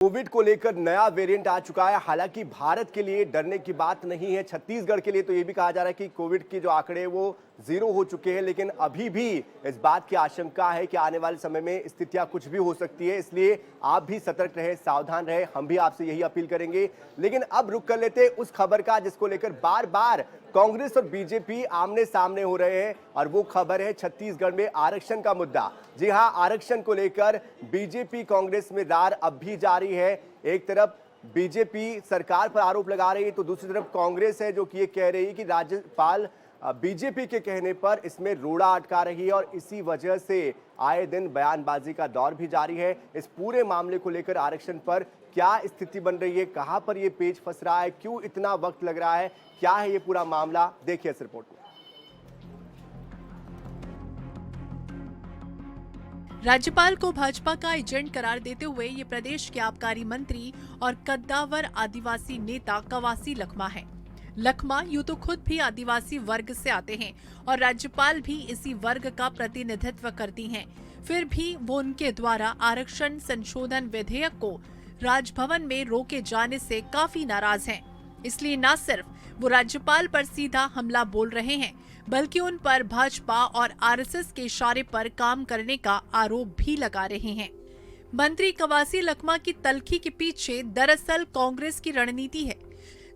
Covid को लेकर नया वेरिएंट आ चुका है। हालांकि भारत के लिए डरने की बात नहीं है, छत्तीसगढ़ के लिए तो ये भी कहा जा रहा है कि कोविड के जो आंकड़े वो 0 हो चुके हैं, लेकिन अभी भी इस बात की आशंका है कि आने वाले समय में स्थितियां कुछ भी हो सकती है। इसलिए आप भी सतर्क रहे, सावधान रहे, हम भी आपसे यही अपील करेंगे। लेकिन अब रुक कर लेते उस खबर का जिसको लेकर बार बार कांग्रेस और बीजेपी आमने सामने हो रहे हैं, और वो खबर है छत्तीसगढ़ में आरक्षण का मुद्दा। जी हां, आरक्षण को लेकर बीजेपी कांग्रेस में रार अब भी जारी है। एक तरफ बीजेपी सरकार पर आरोप लगा रही है, तो दूसरी तरफ कांग्रेस है जो कि ये कह रही है कि राज्यपाल बीजेपी के कहने पर इसमें रोड़ा अटका रही है, और इसी वजह से आए दिन बयानबाजी का दौर भी जारी है। इस पूरे मामले को लेकर आरक्षण पर क्या स्थिति बन रही है, कहां पर ये पेच फंस रहा है, क्यों इतना वक्त लग रहा है, क्या है ये पूरा मामला, देखिए इस रिपोर्ट में। राज्यपाल को भाजपा का एजेंट करार देते हुए ये प्रदेश के आबकारी मंत्री और कद्दावर आदिवासी नेता कवासी लखमा है। लखमा यूं तो खुद भी आदिवासी वर्ग से आते हैं और राज्यपाल भी इसी वर्ग का प्रतिनिधित्व करती हैं। फिर भी वो उनके द्वारा आरक्षण संशोधन विधेयक को राजभवन में रोके जाने से काफी नाराज हैं। इसलिए न सिर्फ वो राज्यपाल पर सीधा हमला बोल रहे हैं, बल्कि उन पर भाजपा और आरएसएस के इशारे पर काम करने का आरोप भी लगा रहे हैं। मंत्री कवासी लखमा की तल्खी के पीछे दरअसल कांग्रेस की रणनीति है।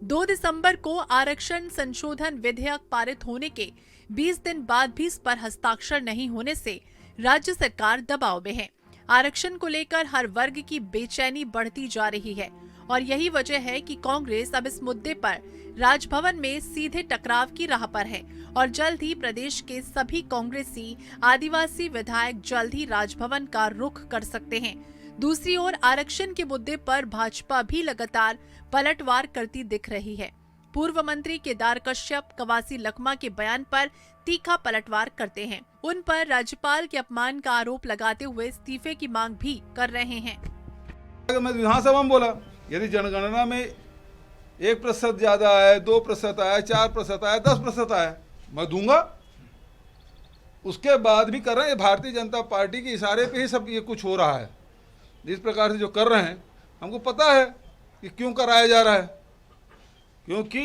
2 दिसंबर को आरक्षण संशोधन विधेयक पारित होने के 20 दिन बाद भी इस पर हस्ताक्षर नहीं होने से राज्य सरकार दबाव में है। आरक्षण को लेकर हर वर्ग की बेचैनी बढ़ती जा रही है, और यही वजह है कि कांग्रेस अब इस मुद्दे पर राजभवन में सीधे टकराव की राह पर है, और जल्द ही प्रदेश के सभी कांग्रेसी आदिवासी विधायक जल्द ही राजभवन का रुख कर सकते हैं। दूसरी ओर आरक्षण के मुद्दे पर भाजपा भी लगातार पलटवार करती दिख रही है। पूर्व मंत्री केदार कश्यप कवासी लखमा के बयान पर तीखा पलटवार करते हैं। उन पर राज्यपाल के अपमान का आरोप लगाते हुए इस्तीफे की मांग भी कर रहे हैं। मैं विधानसभा में बोला, यदि जनगणना में 1% ज्यादा आया, 2% आया, 4% आया, 10% आया, मैं दूंगा। उसके बाद भी कर रहे हैं, भारतीय जनता पार्टी के इशारे पे ही सब ये कुछ हो रहा है। इस प्रकार से जो कर रहे हैं, हमको पता है कि क्यों कराया जा रहा है, क्योंकि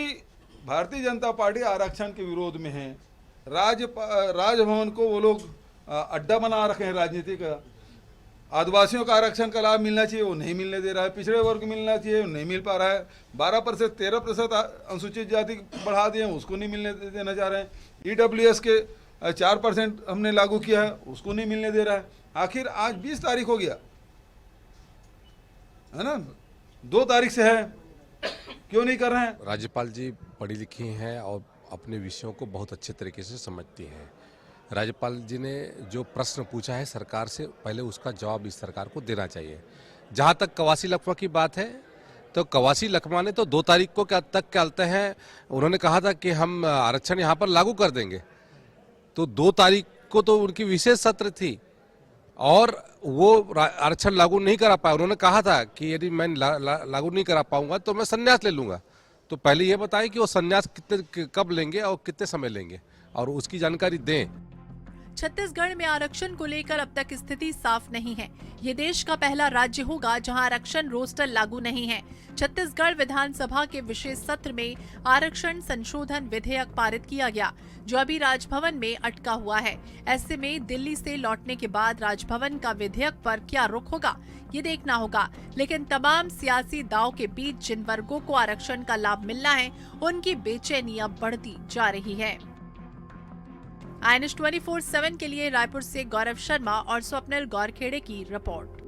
भारतीय जनता पार्टी आरक्षण के विरोध में है। राजभवन को वो लोग अड्डा बना रखे हैं राजनीति का। आदिवासियों का आरक्षण का लाभ मिलना चाहिए, वो नहीं मिलने दे रहा है। पिछड़े वर्ग मिलना चाहिए, वो नहीं मिल पा रहा है। 12% 13% अनुसूचित जाति बढ़ा दिए, उसको नहीं मिलने देना चाह रहे हैं। EWS के 4% हमने लागू किया है, उसको नहीं मिलने दे रहा है। आखिर आज 20 तारीख हो गया है ना, 2 तारीख से है, क्यों नहीं कर रहे हैं? राज्यपाल जी पढ़ी लिखी हैं और अपने विषयों को बहुत अच्छे तरीके से समझती हैं। राज्यपाल जी ने जो प्रश्न पूछा है सरकार से, पहले उसका जवाब इस सरकार को देना चाहिए। जहां तक कवासी लखमा की बात है, तो कवासी लखमा ने तो 2 तारीख को तक कहते हैं, उन्होंने कहा था कि हम आरक्षण यहाँ पर लागू कर देंगे। तो 2 तारीख को तो उनकी विशेष सत्र थी और वो आरक्षण लागू नहीं करा पाए। उन्होंने कहा था कि यदि मैं लागू नहीं करा पाऊंगा तो मैं संन्यास ले लूंगा। तो पहले ये बताएं कि वो संन्यास कब लेंगे और कितने समय लेंगे, और उसकी जानकारी दें। छत्तीसगढ़ में आरक्षण को लेकर अब तक स्थिति साफ नहीं है। ये देश का पहला राज्य होगा जहां आरक्षण रोस्टर लागू नहीं है। छत्तीसगढ़ विधानसभा के विशेष सत्र में आरक्षण संशोधन विधेयक पारित किया गया, जो अभी राजभवन में अटका हुआ है। ऐसे में दिल्ली से लौटने के बाद राजभवन का विधेयक पर क्या रुख होगा, ये देखना होगा। लेकिन तमाम सियासी दांव के बीच जिन वर्गों को आरक्षण का लाभ मिलना है, उनकी बेचैनी अब बढ़ती जा रही है। INS 24/7 के लिए रायपुर से गौरव शर्मा और स्वप्निल गौरखेड़े की रिपोर्ट।